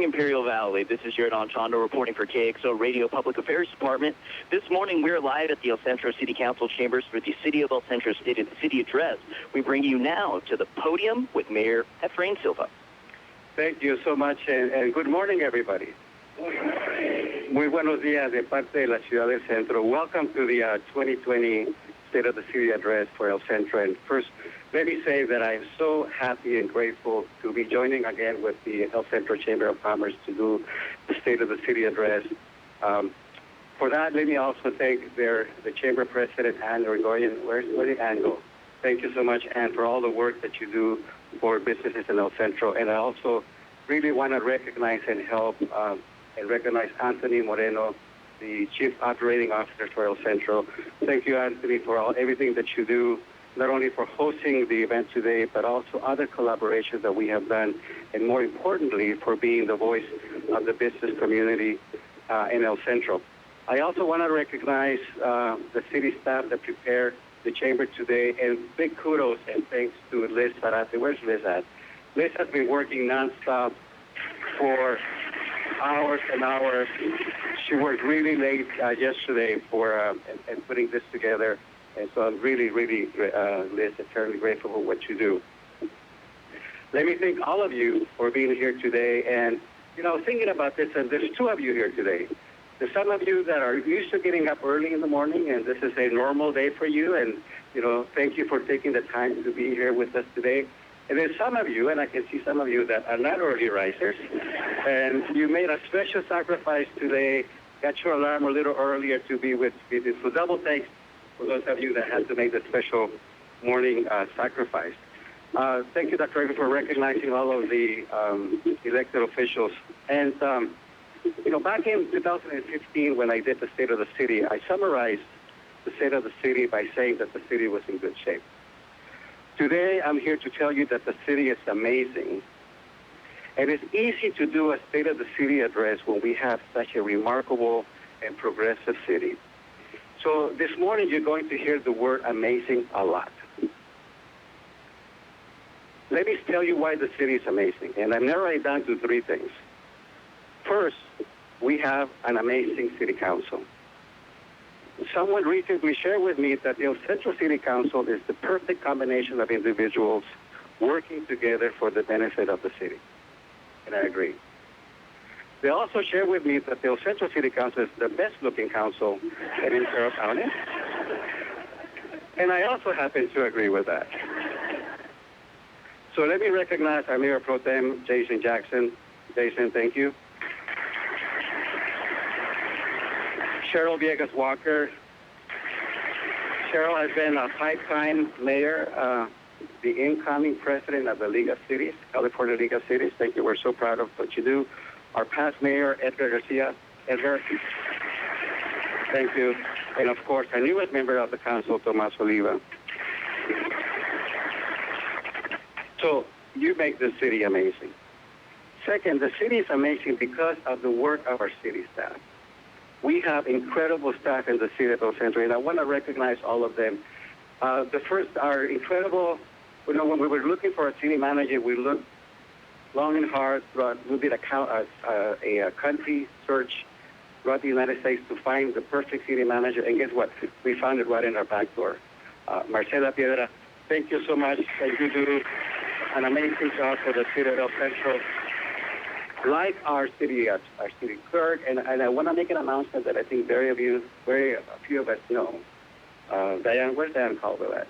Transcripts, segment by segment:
Imperial Valley. This is Real Don Steele reporting for Kxo Radio Public Affairs Department. This morning, we're live at the El Centro City Council chambers for the City of El Centro State of the City Address. We bring you now to the podium with Mayor Efrain Silva. Thank you so much, and good morning, everybody. Muy buenos días de parte de la Ciudad del Centro. Welcome to the 2020 State of the City Address for El Centro. And first, let me say that I'm so happy and grateful to be joining again with the El Centro Chamber of Commerce to do the State of the City Address. For that, let me also thank the Chamber President, Anne Irigoyen. Where did Anne go? Thank you so much, Anne, for all the work that you do for businesses in El Centro. And I also really want to recognize and help and recognize Anthony Moreno, the Chief Operating Officer for El Centro. Thank you, Anthony, for everything that you do, not only for hosting the event today, but also other collaborations that we have done, and more importantly, for being the voice of the business community in El Centro. I also want to recognize the city staff that prepared the chamber today, and big kudos and thanks to Liz Sarate. Where's Liz at? Liz has been working nonstop for hours and hours. She worked really late yesterday for and putting this together. And so I'm really, Liz, eternally grateful for what you do. Let me thank all of you for being here today. And, thinking about this, and there's two of you here today. There's some of you that are used to getting up early in the morning, and this is a normal day for you. And, thank you for taking the time to be here with us today. And there's some of you, and I can see some of you that are not early risers, and you made a special sacrifice today, got your alarm a little earlier to be with me. So double thanks for those of you that had to make the special morning sacrifice. Thank you, Dr. Ivy, for recognizing all of the elected officials. And, back in 2015, when I did the State of the City, I summarized the State of the City by saying that the city was in good shape. Today, I'm here to tell you that the city is amazing. And it's easy to do a State of the City address when we have such a remarkable and progressive city. So this morning, you're going to hear the word amazing a lot. Let me tell you why the city is amazing. And I'm narrowing it down to three things. First, we have an amazing city council. Someone recently shared with me that the El Centro City Council is the perfect combination of individuals working together for the benefit of the city. And I agree. They also shared with me that the El Centro City Council is the best-looking council in Ventura County. And I also happen to agree with that. So let me recognize our Mayor Pro Tem, Jason Jackson. Jason, thank you. Cheryl Viegas Walker. Cheryl has been a five-time mayor, the incoming president of the League of Cities, California League of Cities. Thank you. We're so proud of what you do. Our past mayor, Edgar Garcia. Edgar, thank you. And, of course, our newest member of the council, Tomas Oliva. So you make the city amazing. Second, the city is amazing because of the work of our city staff. We have incredible staff in the city of El Centro, and I want to recognize all of them. The first are incredible. When we were looking for a city manager, we looked long and hard. We did a country search throughout the United States to find the perfect city manager, and guess what? We found it right in our back door. Marcela Piedra, thank you so much. Thank you do an amazing job for the city of El Centro. Like our city clerk, and I want to make an announcement that I think very few of us know. Diane, where's Diane Caldwell at?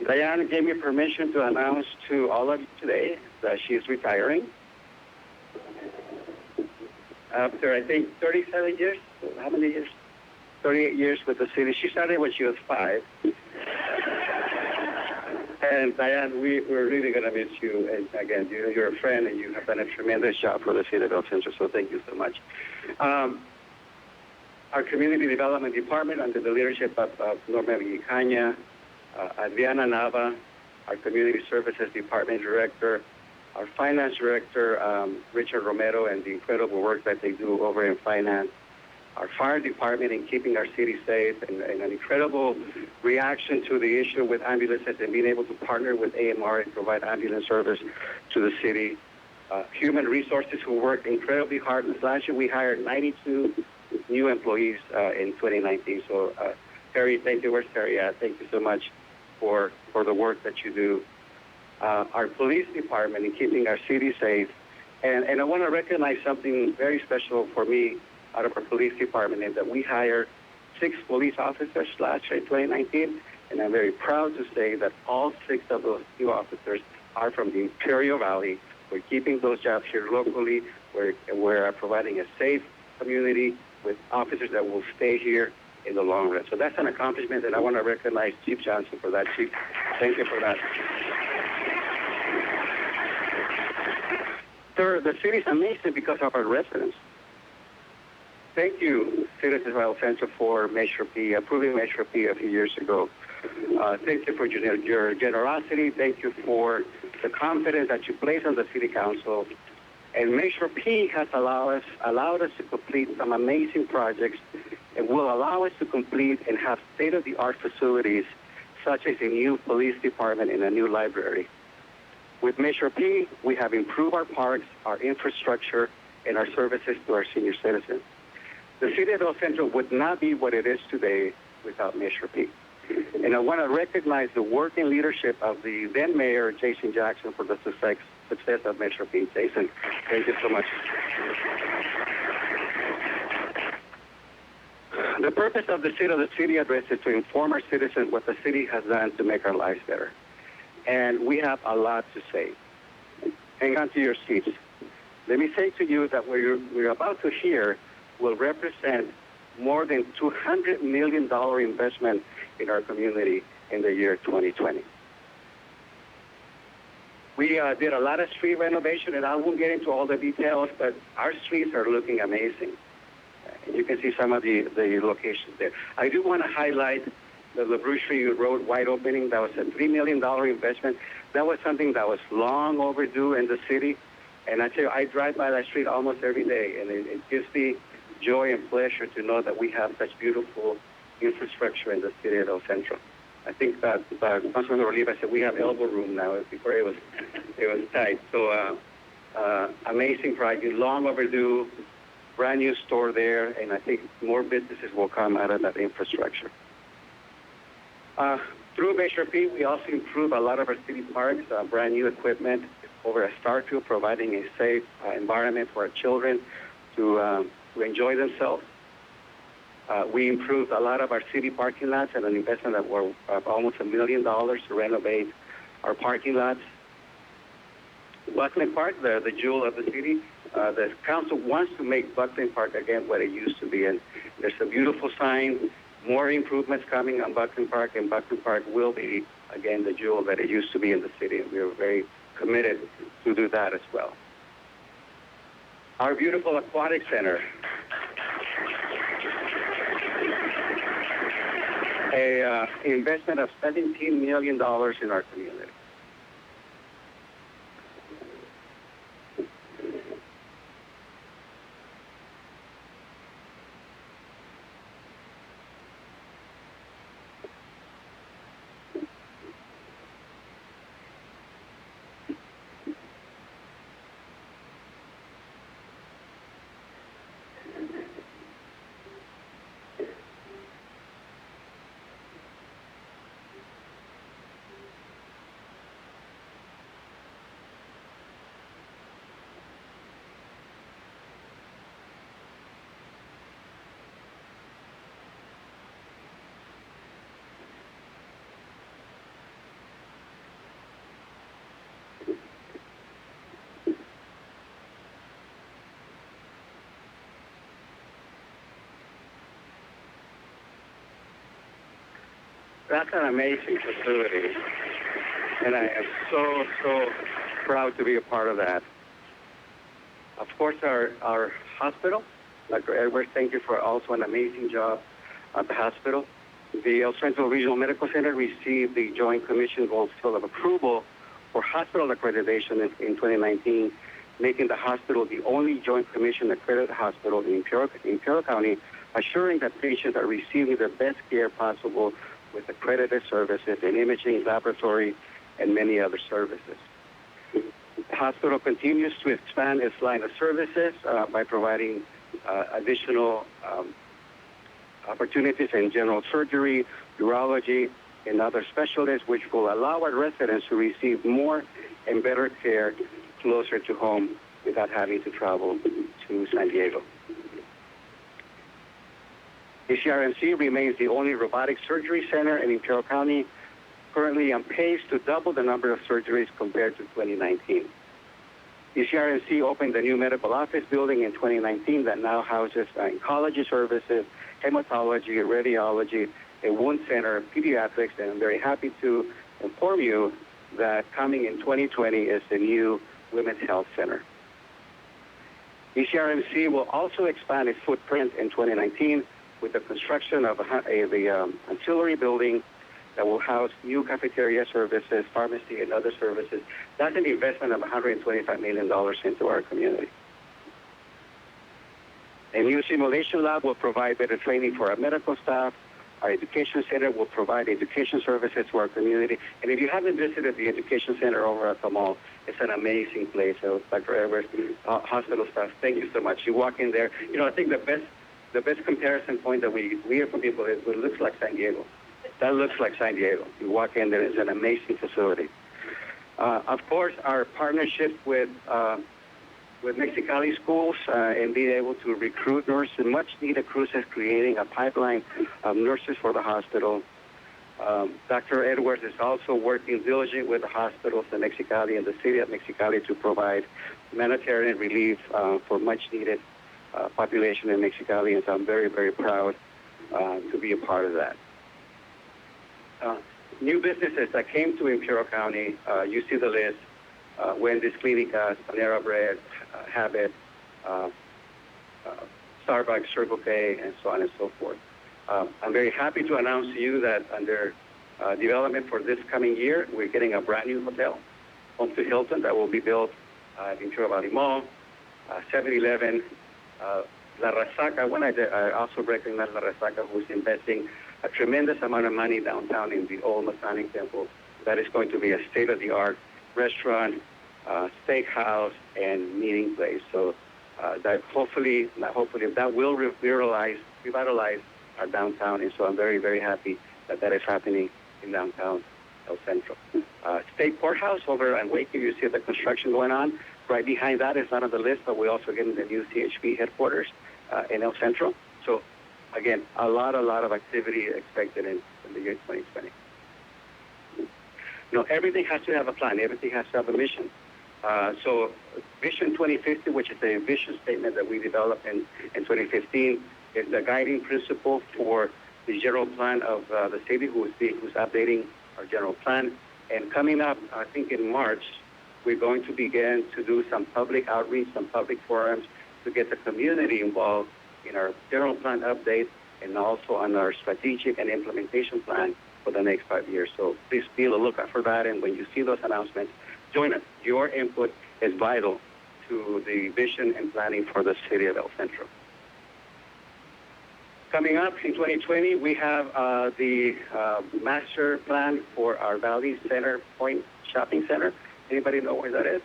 Diane gave me permission to announce to all of you today that she's retiring. After, I think, 37 years, how many years? 38 years with the city. She started when she was 5. And Diane, we're really going to miss you. And again, you're a friend, and you have done a tremendous job for the city of El Centro, so thank you so much. Our Community Development Department, under the leadership of Norma Vicaña, Adriana Nava, our Community Services Department Director, our Finance Director, Richard Romero, and the incredible work that they do over in finance. our fire department in keeping our city safe, and an incredible reaction to the issue with ambulances and being able to partner with AMR and provide ambulance service to the city. Human resources who worked incredibly hard. Last year we hired 92 new employees in 2019. So Terry, thank you. Where's Terry at? Thank you so much for the work that you do. Our police department in keeping our city safe. And I want to recognize something very special for me out of our police department, is that we hired 6 police officers last year in 2019, and I'm very proud to say that all 6 of those new officers are from the Imperial Valley. We're keeping those jobs here locally. We're providing a safe community with officers that will stay here in the long run. So that's an accomplishment, and I want to recognize Chief Johnson for that. Chief, thank you for that. Third, the city is amazing because of our residents. Thank you, citizens of El Centro, for Measure P, approving Measure P a few years ago. Thank you for your generosity. Thank you for the confidence that you place on the City Council. And Measure P has allowed us to complete some amazing projects, and will allow us to complete and have state-of-the-art facilities, such as a new police department and a new library. With Measure P, we have improved our parks, our infrastructure, and our services to our senior citizens. The city of El Centro would not be what it is today without Measure P. And I want to recognize the work and leadership of the then Mayor, Jason Jackson, for the success of Measure P. Jason, thank you so much. The purpose of the city address is to inform our citizens what the city has done to make our lives better. And we have a lot to say. Hang on to your seats. Let me say to you that what we're about to hear will represent more than $200 million investment in our community in the year 2020. We did a lot of street renovation, and I won't get into all the details, but our streets are looking amazing. You can see some of the locations there. I do want to highlight the LaBruce Street Road wide opening. That was a $3 million investment. That was something that was long overdue in the city. And I tell you, I drive by that street almost every day, and it gives me joy and pleasure to know that we have such beautiful infrastructure in the city of El Centro. I think that Councilman Oliva said we have elbow room now. Before it was tight. So amazing project, long overdue, brand new store there, and I think more businesses will come out of that infrastructure. Through Measure P, we also improve a lot of our city parks, brand new equipment over at Starfield, providing a safe environment for our children to enjoy themselves. We improved a lot of our city parking lots and an investment of almost $1 million to renovate our parking lots. Buckland Park, the jewel of the city, the council wants to make Buckland Park again what it used to be, and there's a beautiful sign, more improvements coming on Buckland Park, and Buckland Park will be, again, the jewel that it used to be in the city, and we are very committed to do that as well. Our beautiful aquatic center, an investment of $17 million in our community. That's an amazing facility, and I am so proud to be a part of that. Of course, our hospital, Dr. Edwards, thank you for also an amazing job at the hospital. The El Centro Regional Medical Center received the Joint Commission Gold Seal of Approval for hospital accreditation in 2019, making the hospital the only Joint Commission accredited hospital in Imperial County assuring that patients are receiving the best care possible with accredited services in imaging, laboratory, and many other services. The hospital continues to expand its line of services by providing additional opportunities in general surgery, urology, and other specialists, which will allow our residents to receive more and better care closer to home without having to travel to San Diego. ECRMC remains the only robotic surgery center in Imperial County, currently on pace to double the number of surgeries compared to 2019. ECRMC opened a new medical office building in 2019 that now houses oncology services, hematology, radiology, a wound center, pediatrics, and I'm very happy to inform you that coming in 2020 is the new Women's Health Center. ECRMC will also expand its footprint in 2019 with the construction of the ancillary building that will house new cafeteria services, pharmacy, and other services. That's an investment of $125 million into our community. A new simulation lab will provide better training for our medical staff. Our education center will provide education services to our community. And if you haven't visited the education center over at the mall, it's an amazing place. So, Dr. Everett, hospital staff, thank you so much. You walk in there. You know, I think the best comparison point that we hear from people is it looks like San Diego. That looks like San Diego. You walk in there, it's an amazing facility. Of course, our partnership with Mexicali schools and being able to recruit nurses, much needed cruises, creating a pipeline of nurses for the hospital. Dr. Edwards is also working diligently with the hospitals in Mexicali and the city of Mexicali to provide humanitarian relief for much needed population in Mexicali, and so I'm very, very proud to be a part of that. New businesses that came to Imperial County, you see the list, Wendy's, Clinicas, Panera Bread, Habit, Starbucks, Circle K, and so on and so forth. I'm very happy to announce to you that under development for this coming year, we're getting a brand new hotel, Home to Hilton, that will be built at Imperial Valley Mall, 7-Eleven, La Resaca. I also recognize La Resaca, who's investing a tremendous amount of money downtown in the old Masonic Temple. That is going to be a state-of-the-art restaurant, steakhouse, and meeting place. So that hopefully that will revitalize our downtown. And so I'm very, very happy that that is happening in downtown El Centro. State Courthouse over on Wakey, you see the construction going on. Right behind that is not on the list, but we're also getting the new CHP headquarters in El Centro. So again, a lot of activity expected in the year 2020. You know, everything has to have a plan. Everything has to have a mission. So Vision 2050, which is a vision statement that we developed in 2015, is the guiding principle for the general plan of the city, who's updating our general plan. And coming up, I think in March, we're going to begin to do some public outreach, some public forums to get the community involved in our general plan update and also on our strategic and implementation plan for the next 5 years. So please be on the lookout for that. And when you see those announcements, join us. Your input is vital to the vision and planning for the city of El Centro. Coming up in 2020, we have the master plan for our Valley Center Point Shopping Center. Anybody know where that is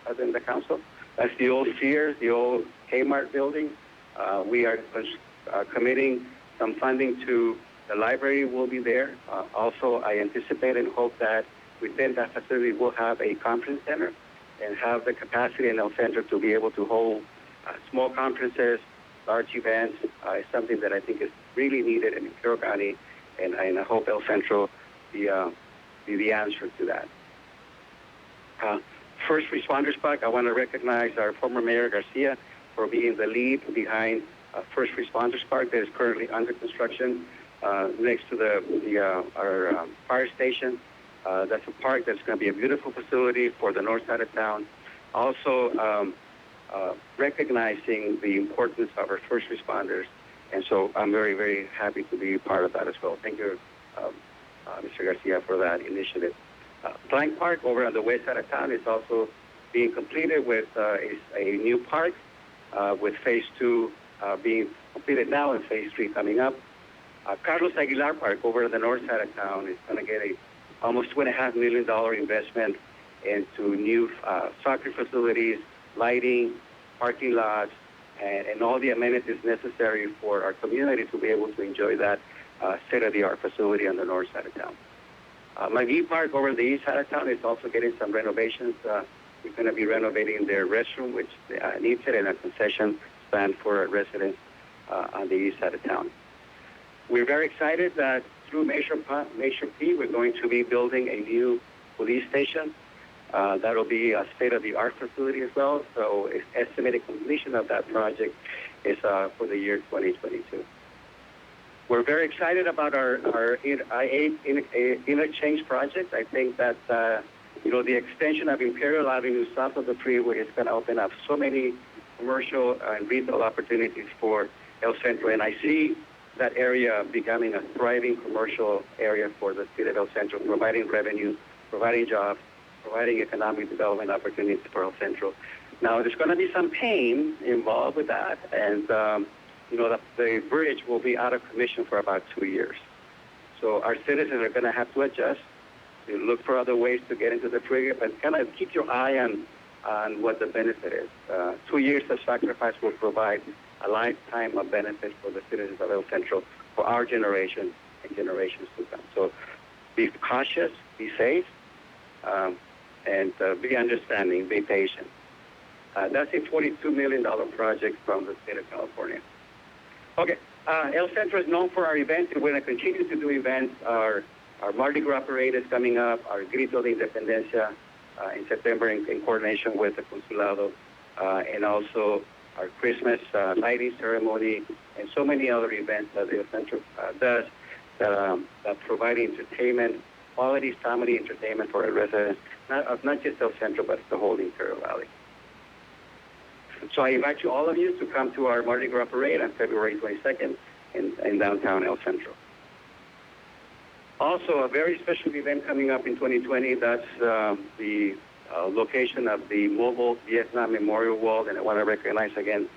other than the council? That's the old Sears, the old Kmart building. We are committing some funding to the library will be there. Also, I anticipate and hope that within that facility we'll have a conference center and have the capacity in El Centro to be able to hold small conferences, large events. It's something that I think is really needed in Imperial County, and I hope El Centro be the answer to that. First Responders Park, I want to recognize our former Mayor Garcia for being the lead behind First Responders Park that is currently under construction next to our fire station. That's a park that's going to be a beautiful facility for the north side of town. Also recognizing the importance of our first responders. And so I'm very, very happy to be part of that as well. Thank you, Mr. Garcia, for that initiative. Plank Park over on the west side of town is also being completed with a new park with phase 2 being completed now and phase 3 coming up. Carlos Aguilar Park over on the north side of town is going to get a almost $2.5 million investment into new soccer facilities, lighting, parking lots, and all the amenities necessary for our community to be able to enjoy that state-of-the-art facility on the north side of town. McGee Park over the east side of town is also getting some renovations. We're going to be renovating their restroom, which needs it, and a concession stand for residents on the east side of town. We're very excited that through Measure P, we're going to be building a new police station. That'll be a state-of-the-art facility as well. So estimated completion of that project is for the year 2022. We're very excited about our I-8 interchange project. I think that the extension of Imperial Avenue south of the freeway is going to open up so many commercial and retail opportunities for El Centro, and I see that area becoming a thriving commercial area for the city of El Centro, providing revenue, providing jobs, providing economic development opportunities for El Centro. Now, there's going to be some pain involved with that, and the bridge will be out of commission for about 2 years. So our citizens are going to have to adjust, to look for other ways to get into the freeway, but kind of keep your eye on what the benefit is. 2 years of sacrifice will provide a lifetime of benefit for the citizens of El Centro for our generation and generations to come. So be cautious, be safe, and be understanding, be patient. That's a $42 million project from the state of California. Okay, El Centro is known for our events, and we're going to continue to do events. Our Mardi Gras parade is coming up, our Grito de Independencia in September in coordination with the Consulado, and also our Christmas lighting ceremony, and so many other events that El Centro does that provide entertainment, quality family entertainment for our residents, not just El Centro, but the whole Imperial Valley. So I invite all of you to come to our Mardi Gras parade on February 22nd in downtown El Centro. Also, a very special event coming up in 2020, that's the location of the mobile Vietnam Memorial Wall, and I want to recognize again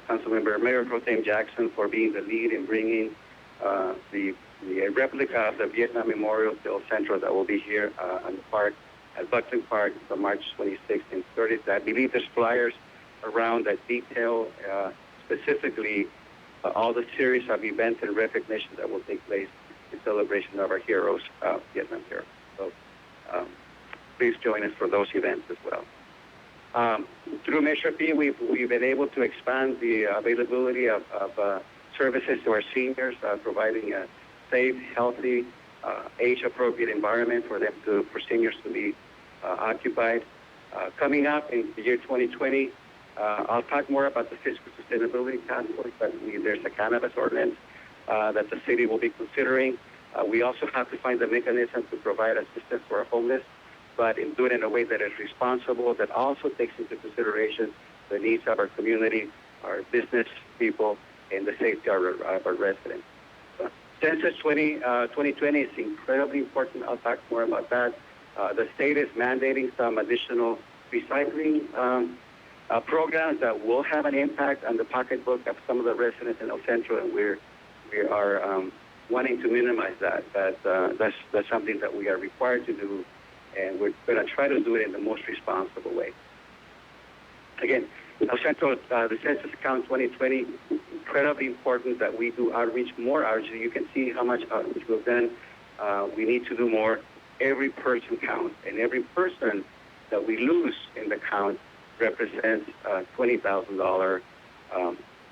Councilmember Mayor Pro Tem Jackson for being the lead in bringing the replica of the Vietnam Memorial to El Centro that will be here on the park at Buckland Park from March 26th and 30th. I believe there's flyers around that detail specifically all the series of events and recognition that will take place in celebration of our heroes, Vietnam heroes. So please join us for those events as well. Through Measure P, we've been able to expand the availability of services to our seniors, providing a safe, healthy, age-appropriate environment for seniors to be occupied. Coming up in the year 2020, I'll talk more about the Fiscal Sustainability Task Force, but there's a cannabis ordinance that the city will be considering. We also have to find the mechanism to provide assistance for our homeless, but do it in a way that is responsible, that also takes into consideration the needs of our community, our business people, and the safety of our residents. Census 2020 is incredibly important. I'll talk more about that. The state is mandating some additional recycling programs that will have an impact on the pocketbook of some of the residents in El Centro, and we are wanting to minimize that. That's something that we are required to do, and we're going to try to do it in the most responsible way. Again, El Centro, the Census Count 2020, incredibly important that we do outreach, more outreach. You can see how much outreach we've done. We need to do more. Every person counts, and every person that we lose in the count represents $20,000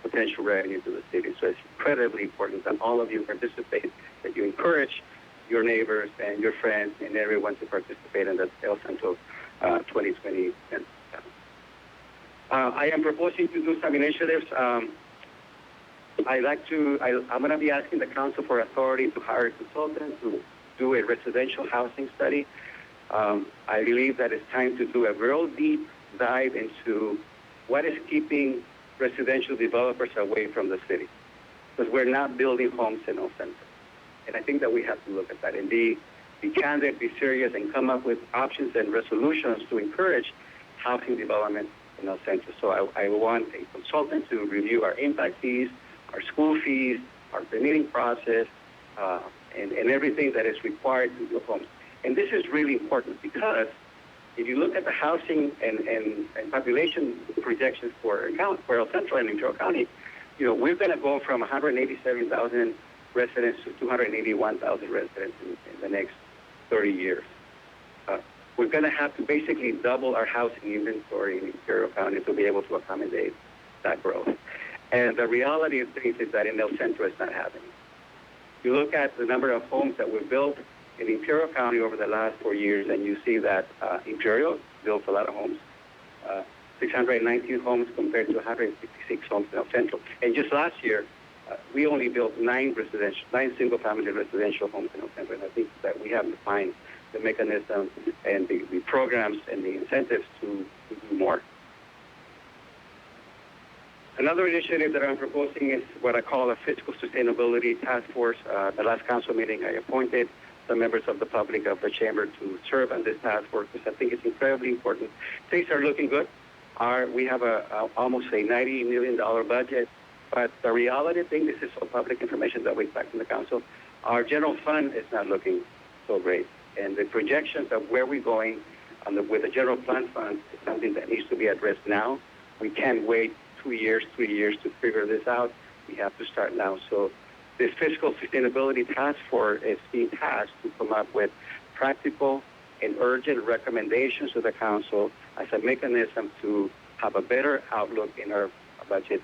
potential revenue to the city. So it's incredibly important that all of you participate, that you encourage your neighbors and your friends and everyone to participate in the El Centro 2020 census count. I am proposing to do some initiatives. I'm going to be asking the council for authority to hire a consultant to do a residential housing study. I believe that it's time to do a real deep dive into what is keeping residential developers away from the city, because we're not building homes in El Centro. And I think that we have to look at that and be candid, be serious, and come up with options and resolutions to encourage housing development in El Centro. So I want a consultant to review our impact fees, our school fees, our permitting process, and everything that is required to build homes. And this is really important because if you look at the housing and population projections for El Centro and Imperial County, we're going to go from 187,000 residents to 281,000 residents in the next 30 years. We're going to have to basically double our housing inventory in Imperial County to be able to accommodate that growth. And the reality of things is that in El Centro it's not happening. You look at the number of homes that were built in Imperial County over the last 4 years, and you see that Imperial built a lot of homes, 619 homes compared to 156 homes in El Centro. And just last year, we only built 9 single-family residential homes in El Centro, and I think that we have to find the mechanism and the programs and the incentives to do more. Another initiative that I'm proposing is what I call a Fiscal Sustainability Task Force. The last council meeting, I appointed some members of the public of the chamber to serve on this task force because I think it's incredibly important. Things are looking good. We have almost a $90 million budget, but the reality thing, this is all public information that we expect from the council, our general fund is not looking so great. And the projections of where we're going with the general plan fund is something that needs to be addressed now. We can't wait 2 years, 3 years to figure this out. We have to start now. So this Fiscal Sustainability Task Force is being tasked to come up with practical and urgent recommendations to the council as a mechanism to have a better outlook in our budget,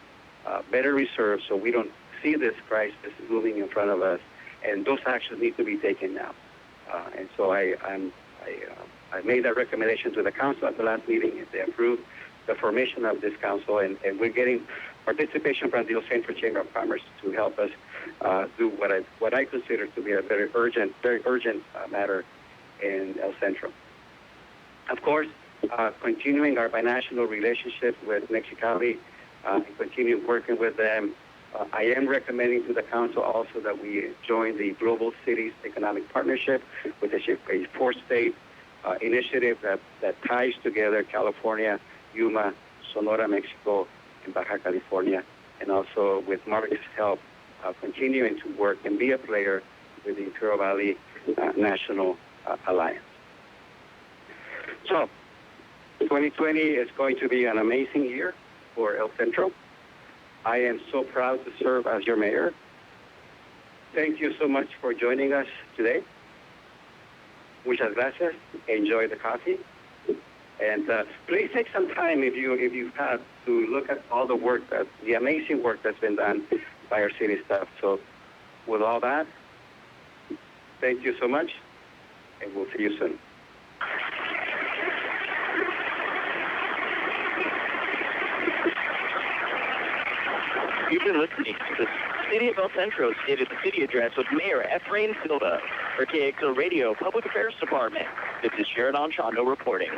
better reserves so we don't see this crisis looming in front of us. And those actions need to be taken now. And so I made that recommendation to the council at the last meeting, and they approved the formation of this council, and we're getting participation from the El Centro Chamber of Commerce to help us do what I consider to be a very urgent matter in El Centro. Of course, continuing our binational relationship with Mexicali and continue working with them. I am recommending to the council also that we join the Global Cities Economic Partnership with a 4-state initiative that ties together California, Yuma, Sonora, Mexico, and Baja California, and also with Mark's help, continuing to work and be a player with the Imperial Valley National Alliance. So, 2020 is going to be an amazing year for El Centro. I am so proud to serve as your mayor. Thank you so much for joining us today. Muchas gracias. Enjoy the coffee. And please take some time if you have to look at all the amazing work that's been done by our city staff. So with all that, thank you so much, and we'll see you soon. You've been listening to the City of El Centro State of the City Address with Mayor Efrain Silva for Kxo Radio Public Affairs Department. This is Real Don Steele reporting.